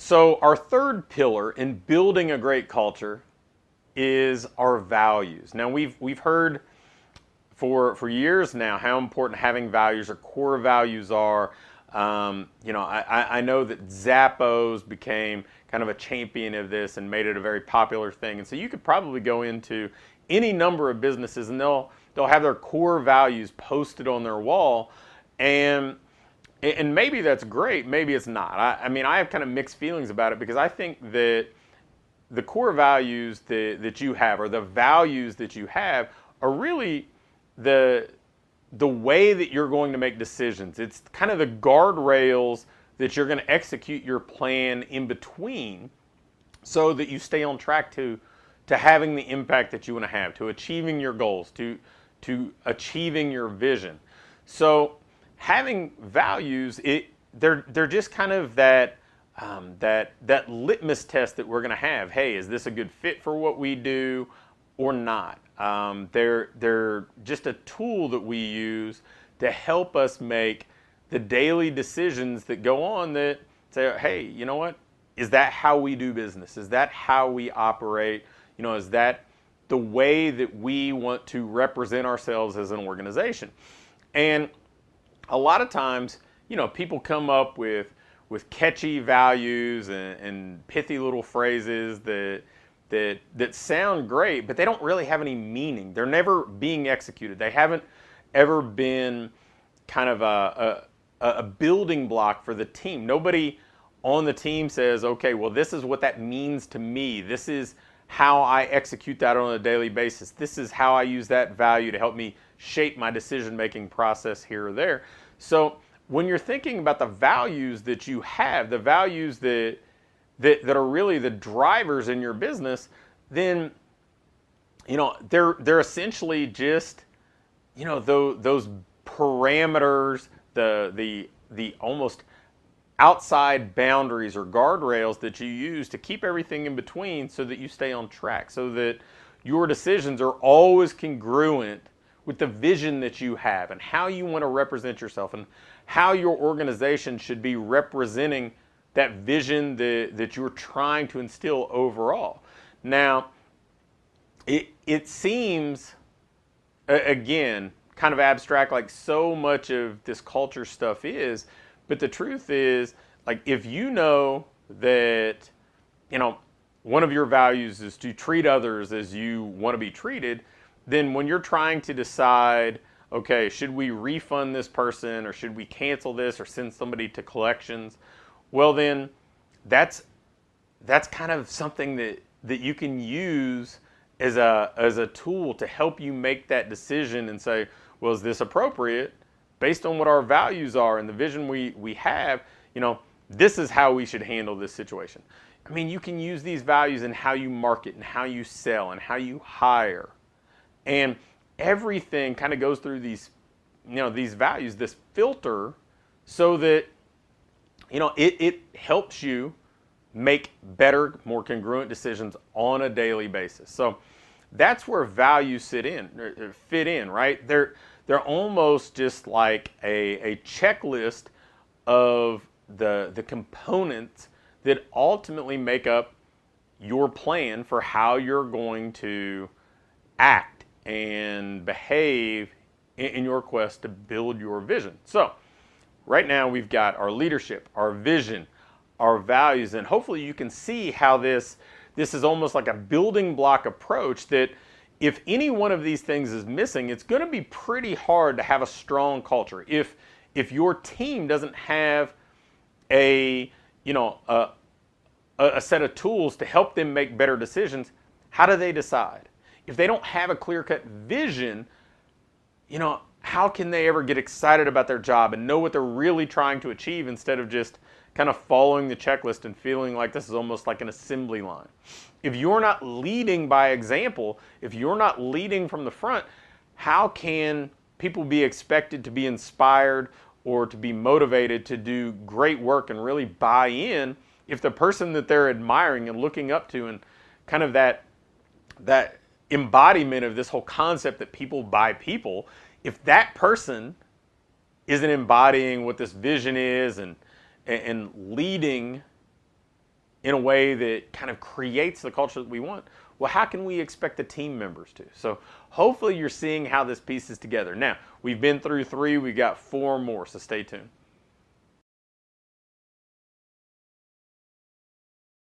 So our third pillar in building a great culture is our values. Now we've heard for years now how important having values or core values are. I know that Zappos became kind of a champion of this and made it a very popular thing. And so you could probably go into any number of businesses and they'll have their core values posted on their wall, and maybe that's great, maybe it's not. I mean, I have kind of mixed feelings about it because I think that the core values that you have, or the values that you have, are really the way that you're going to make decisions. It's kind of the guardrails that you're going to execute your plan in between, so that you stay on track to having the impact that you want to have, to achieving your goals, to achieving your vision. So having values, they're just kind of that litmus test that we're going to have. Hey, is this a good fit for what we do or not? They're just a tool that we use to help us make the daily decisions that go on, that say, hey, you know what? Is that how we do business? Is that how we operate? Is that the way that we want to represent ourselves as an organization? And a lot of times, people come up with catchy values and pithy little phrases that sound great, but they don't really have any meaning. They're never being executed. They haven't ever been kind of a building block for the team. Nobody on the team says, okay, well, this is what that means to me. This is how I execute that on a daily basis. This is how I use that value to help me shape my decision-making process here or there. So when you're thinking about the values that you have, the values that are really the drivers in your business, then they're essentially just those parameters, the almost outside boundaries or guardrails that you use to keep everything in between, so that you stay on track, so that your decisions are always congruent with the vision that you have and how you want to represent yourself, and how your organization should be representing that vision that you're trying to instill overall. Now, it seems, again, kind of abstract, like so much of this culture stuff is, but the truth is, like, if you know that, one of your values is to treat others as you want to be treated, then when you're trying to decide, okay, should we refund this person, or should we cancel this, or send somebody to collections, well, then that's kind of something that you can use as a tool to help you make that decision and say, well, is this appropriate based on what our values are and the vision we have? This is how we should handle this situation. I mean, you can use these values in how you market and how you sell and how you hire, and everything kind of goes through these values, this filter, so that it helps you make better, more congruent decisions on a daily basis. So that's where values fit in, right? They're almost just like a checklist of the components that ultimately make up your plan for how you're going to act and behave in your quest to build your vision. So right now we've got our leadership, our vision, our values, and hopefully you can see how this is almost like a building block approach, that if any one of these things is missing, it's going to be pretty hard to have a strong culture. If your team doesn't have a set of tools to help them make better decisions, how do they decide? If they don't have a clear-cut vision, how can they ever get excited about their job and know what they're really trying to achieve, instead of just kind of following the checklist and feeling like this is almost like an assembly line? If you're not leading by example, if you're not leading from the front, how can people be expected to be inspired or to be motivated to do great work and really buy in if the person that they're admiring and looking up to, and kind of that embodiment of this whole concept that people buy people, if that person isn't embodying what this vision is and leading in a way that kind of creates the culture that we want, well, how can we expect the team members to? So hopefully you're seeing how this pieces together. Now, we've been through 3, we've got 4 more, so stay tuned.